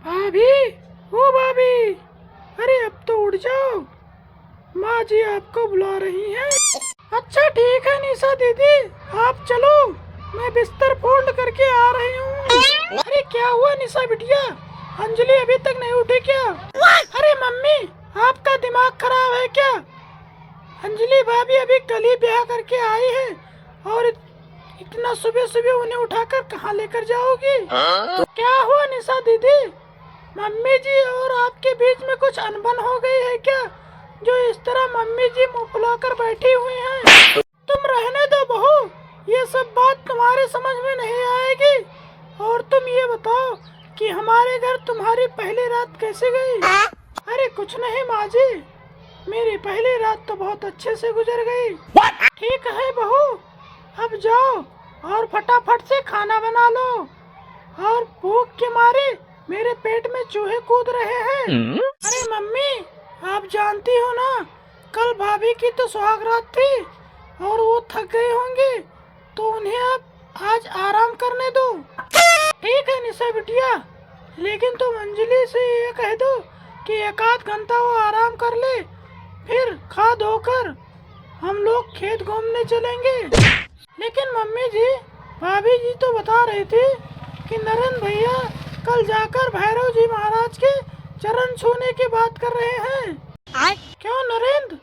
भाभी, ओ भाभी, अरे अब तो उठ जाओ, माँ जी आपको बुला रही हैं। अच्छा ठीक है निशा दीदी, आप चलो, मैं बिस्तर फोल्ड करके आ रही हूँ। अरे क्या हुआ निशा बिटिया, अंजलि अभी तक नहीं उठी क्या? अरे मम्मी, आपका दिमाग खराब है क्या? अंजलि भाभी अभी कल ही ब्याह करके आई है और इतना सुबह सुबह उन्हें उठाकर कहाँ लेकर जाओगी? तो क्या हुआ निशा दीदी, मम्मी जी और आपके बीच में कुछ अनबन हो गई है क्या, जो इस तरह मम्मी जी मुंह फुलाकर बैठी हुई हैं? तुम रहने दो बहू, ये सब बात तुम्हारे समझ में नहीं आएगी। और तुम ये बताओ कि हमारे घर तुम्हारी पहली रात कैसे गई? अरे कुछ नहीं माँ जी, मेरी पहली रात तो बहुत अच्छे से गुजर गई। ठीक है बहू, अब जाओ और फटाफट से खाना बना लो, और भूख के मारे मेरे पेट में चूहे कूद रहे हैं। अरे मम्मी, आप जानती हो ना, कल भाभी की तो सुहागरात थी और वो थक गए होंगे, तो उन्हें आप आज आराम करने दो। ठीक है निशा बिटिया, लेकिन तुम अंजलि से ये कह दो कि एक आध घंटा वो आराम कर ले, फिर खा धोकर हम लोग खेत घूमने चलेंगे। लेकिन मम्मी जी, भाभी जी तो बता रही थी कि नरेंद्र भैया कल जाकर भैरव जी महाराज के चरण छूने की बात कर रहे हैं। क्यों नरेंद्र,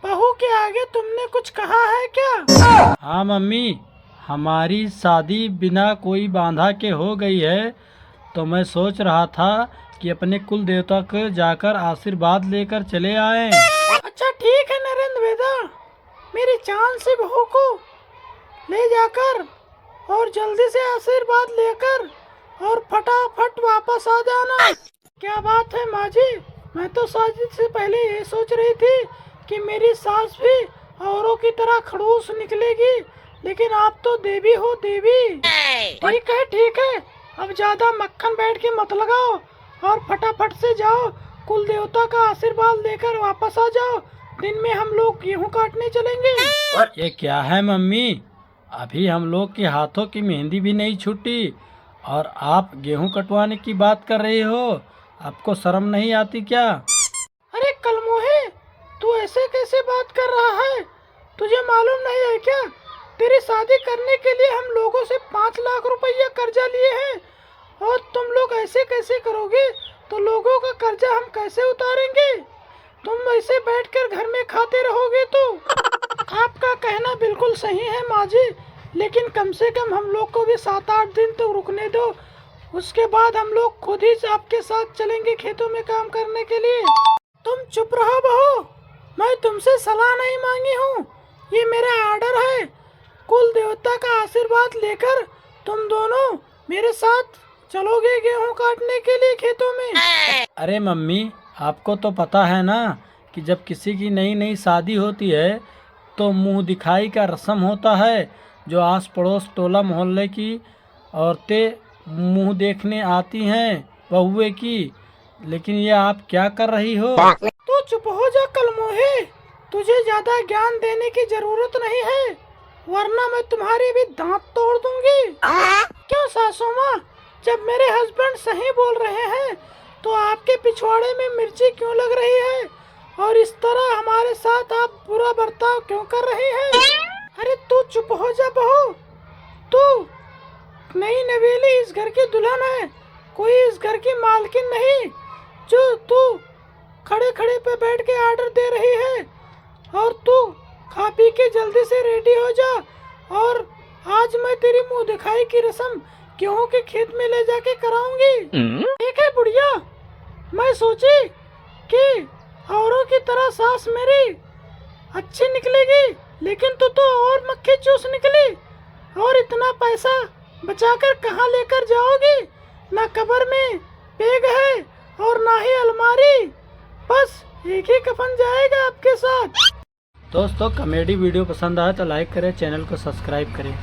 बहू के आगे तुमने कुछ कहा है क्या? हाँ मम्मी, हमारी शादी बिना कोई बांधा के हो गई है, तो मैं सोच रहा था कि अपने कुल देवता को जाकर आशीर्वाद लेकर चले आए। अच्छा ठीक है नरेंद्र वेदा, मेरी चांद सी बहू को ले जाकर और जल्दी से आशीर्वाद लेकर और फटाफट वापस आ जाना। क्या बात है माँ जी, मैं तो शादी से पहले ये सोच रही थी कि मेरी सास भी औरों की तरह खड़ूस निकलेगी, लेकिन आप तो देवी हो देवी। ठीक है, अब ज्यादा मक्खन बैठ के मत लगाओ और फटाफट से जाओ, कुल देवता का आशीर्वाद लेकर वापस आ जाओ। दिन में हम लोग गेहूँ काटने चलेंगे। ये क्या है मम्मी, अभी हम लोग के हाथों की मेहंदी भी नहीं छूटी और आप गेहूं कटवाने की बात कर रही हो, आपको शर्म नहीं आती क्या? अरे कलमोहे, तू ऐसे कैसे बात कर रहा है? तुझे मालूम नहीं है क्या, तेरी शादी करने के लिए हम लोगों से 5 लाख रुपया कर्जा लिए हैं, और तुम लोग ऐसे कैसे करोगे तो लोगों का कर्जा हम कैसे उतारेंगे? तुम ऐसे बैठकर घर में खाते रहोगे तो। आपका कहना बिल्कुल सही है माँ जी, लेकिन कम से कम हम लोग को भी 7-8 दिन तो रुकने दो, उसके बाद हम लोग खुद ही आपके साथ चलेंगे खेतों में काम करने के लिए। तुम चुप रहो बहू, मैं तुमसे सलाह नहीं मांगी हूँ, ये मेरा ऑर्डर है। कुल देवता का आशीर्वाद लेकर तुम दोनों मेरे साथ चलोगे गेहूं काटने के लिए खेतों में। अरे मम्मी, आपको तो पता है ना कि जब किसी की नई नई शादी होती है तो मुंह दिखाई का रस्म होता है, जो आस पड़ोस टोला मोहल्ले की औरतें मुंह देखने आती हैं बहुए की। लेकिन ये आप क्या कर रही हो? तू चुप हो जा कलमोहे, तुझे ज्यादा ज्ञान देने की जरूरत नहीं है, वरना मैं तुम्हारे भी दांत तोड़ दूंगी। क्यों सासू माँ, जब मेरे हस्बैंड सही बोल रहे हैं तो आपके पिछवाड़े में मिर्ची क्यों लग रही है, और इस तरह हमारे साथ आप बुरा बर्ताव क्यों कर रही हैं? अरे तू चुप हो जा बहू, तू नई नवेली इस घर की दुल्हन है, कोई इस घर की मालकिन नहीं, जो तू खड़े खड़े पे बैठ के ऑर्डर दे रही है। और तू खा पी के जल्दी से रेडी हो जा, और आज मैं तेरी मुंह दिखाई की रस्म गेहूं के खेत में ले जाके कराऊंगी। ठीक है बुढ़िया, मैं सोची कि औरों की तरह सास मेरी अच्छी निकलेगी, लेकिन तू तो और मक्खी चूस निकली, और इतना पैसा बचाकर कहाँ लेकर जाओगी? ना कब्र में बैग है और ना ही अलमारी, बस एक ही कफन जाएगा आपके साथ। दोस्तों, कॉमेडी वीडियो पसंद आए तो लाइक करें, चैनल को सब्सक्राइब करें।